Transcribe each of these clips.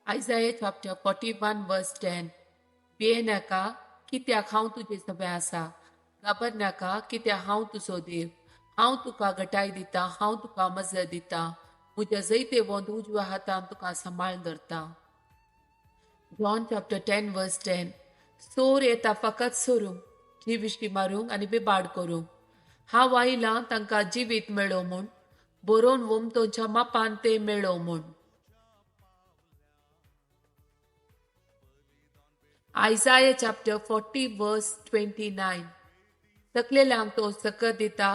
Isaiah chapter 41 verse 10. भियेनाका कित्याक हांव तुजें सभें आसा. घाबरनाका कित्याक हांव तुजो देव. हांव तुका घटाय दिता, हांव तुका मजत दिता. म्हज्या जैते वंत उजव्या हातान तुका सांबाळून धरता. John chapter 10 verse 10. सोर येता फकत सोरूंक, जीविश्टी मारूंक आनी बिबाड करूंक. हांव आयलां तांकां जिवीत मेळो म्हूण, बरोवन वमतोच्या मापान ते मेळो म्हूण. Isaiah chapter 40 verse 29. थकलेल्यांक तो सकत दिता,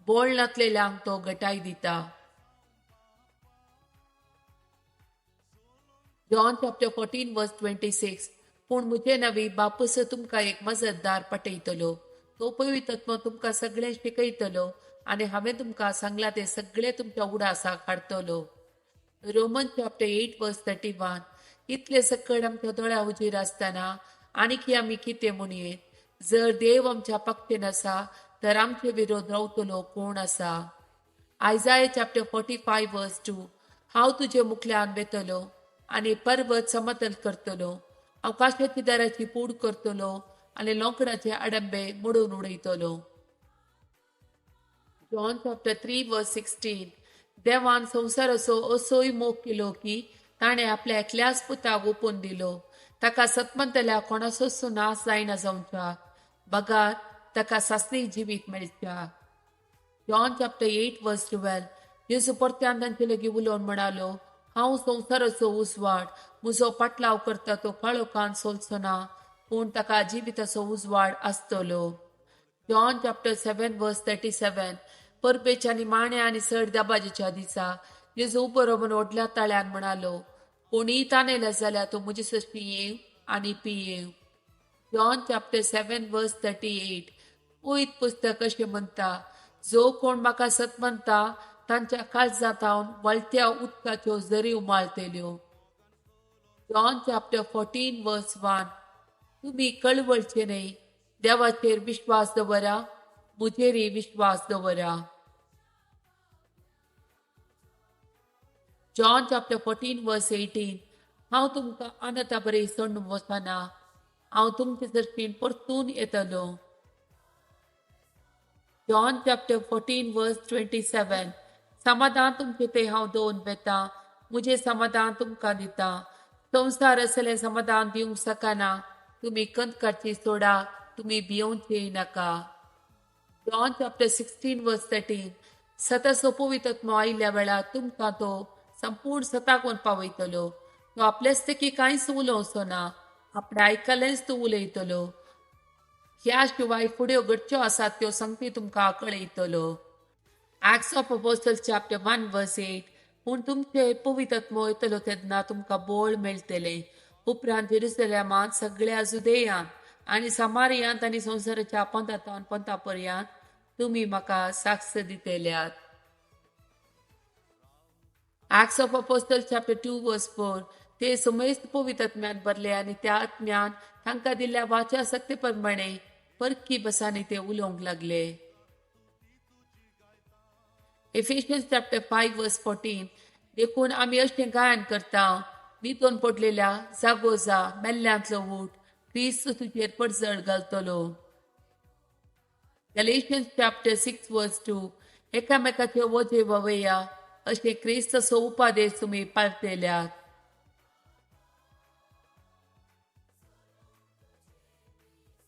बोळ नातलेल्यांक तो घटाय दिता. John chapter 14 verse 26. पूण म्हजे नवी बापूस तुमकां एक मजतदार पटयतलो. तो पवित्रत्व तुमकां सगळें शिकयतलो आनी हांवें तुमकां सांगलां ते सगळे तुमच्या उडासाक हाडटलो. रोमन चॅप्टर 8 वर्स 31. इतले सकट आमच्या दोळ्या उजीर आसतना आनीक आमी कितें म्हणयेत. जर देव आमच्या पक्षेन आसा तर आमचे विरोध रावतलो कोण आसा. आयजाया चॅप्टर 45 वर्स 2. हांव तुजे मुखल्यान वेतलो आनी पर्वत समतल करतलो. आकाशाची दाराची पूड करतलो आनी लोंकडाचे आडंबे मोडून उडयतलो. जॉन चॅप्टर 3 वर्स 16. देवान संवसाराचो असोय मोग केलो की ताणें आपल्या एकल्याच पुताक ओपून दिलो. ताका सतमंतल्या कोणाचोच नाश जायना जावच्या, बगार ताका सासणी जिवीत मेळच्या. जॉन चॅप्टर 8 वर्स 12. येसू परत्यान तांचे लागीं उलोवन म्हणालो, हांव संवसाराचो उजवाड. म्हजो पाटलाव करता तो काळोखान चलचो ना, पूण ताका जिविताचो उजवाड आसतलो. जॉन चॅप्टर 7 वर्स 37. परबेच्या निमाण्या आनी चड दाबाजीच्या दिसा येसू उबो रावन व्हडल्या ताळ्यान म्हणालो, कोणीय ताणेला जाल्यार तो म्हजे सश्टी येव आनी पियेव. जॉन चॅप्टर 7 वर्स 38. पयत पुस्तक अशें म्हणटा, जो कोण म्हाका सत म्हणटा तांच्या काळजांत हांव वळत्या उदकाच्यो झरी उमाळटल्यो. जॉन चॅप्टर 14 वर्स 1. तुमी कळवळचे न्हय, देवाचेर विश्वास दवरा, म्हजेरय विश्वास दवरा. जॉन चॅप्टर 14 वर्स 18. हांव तुमकां आनता बरें सोडून वचना, हांव तुमचे दर्शीन परतून येतलो. जॉन चॅप्टर 14 वर्स 27. समाधान तुमचे ते हांव दोन वेता, म्हजें समाधान तुमकां दिता. संवसार असलें समाधान दिवंक शकना. तुमी कंत काडची सोडा, तुमी भियोवचेय नाका. जॉन चॅप्टर 16 वर्स 13. सताचो पवित्रत्व आयिल्ल्या वेळार तुमकां तो संपूर्ण सताकून पावयतलो. तो आपलेच तेकी कांयच उलोवचो ना, आपणें आयकलेंच तो उलयतलो. ह्या शिवाय फुड्यो घडच्यो आसात त्यो संगती तुमकां कळयतलो. Acts of Apostles chapter 1 verse 8. पूण तुमचे पवित्रत्व येतलो तेन्ना तुमकां बोळ मेळटले. उपरांत जेरुसलेमांत, सगळ्या जुदेयांत आनी समारियांत आनी संवसाराच्या पंथांतल्यान पंथापर्यंत तुमी म्हाका साक्ष दितल्यात. Acts of Apostles chapter 2 verse 4. ते समेस्त पवित्रत्म्यान भरले आनी त्या आत्म्यान तांकां दिल्ल्या वाच्या शक्ती प्रमाणे परकी बसांनी ते उलोवंक लागले. Ephesians chapter 5 verse 14. देखून आमी अशें गायन करता, न्हिदोन पडलेल्या जागो जा, मेल्ल्यांतलो उठ, क्रिस्त तुजेर पडझड घालतलो. Galatians chapter 6 verse 2. एकामेकाचे वजे ववेया, अशें क्रिस्ताचो उपादेश तुमी पाळटल्यात.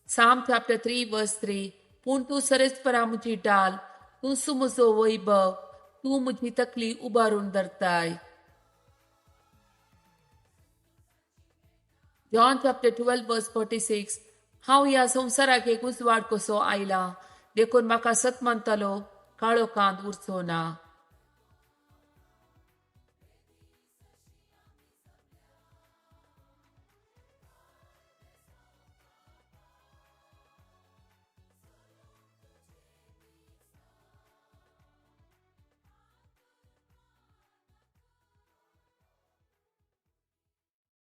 Psalm chapter 3 verse 3. पूण तूं सरस्परा म्हजी ढाल, तूं म्हजो वैभव, तूं म्हजी तकली उबारून धरताय. John chapter 12 verse 46. हांव ह्या संवसाराक एक उजवाड कसो आयला, देखून म्हाका सत म्हणटलो काळोखांत उरचो ना.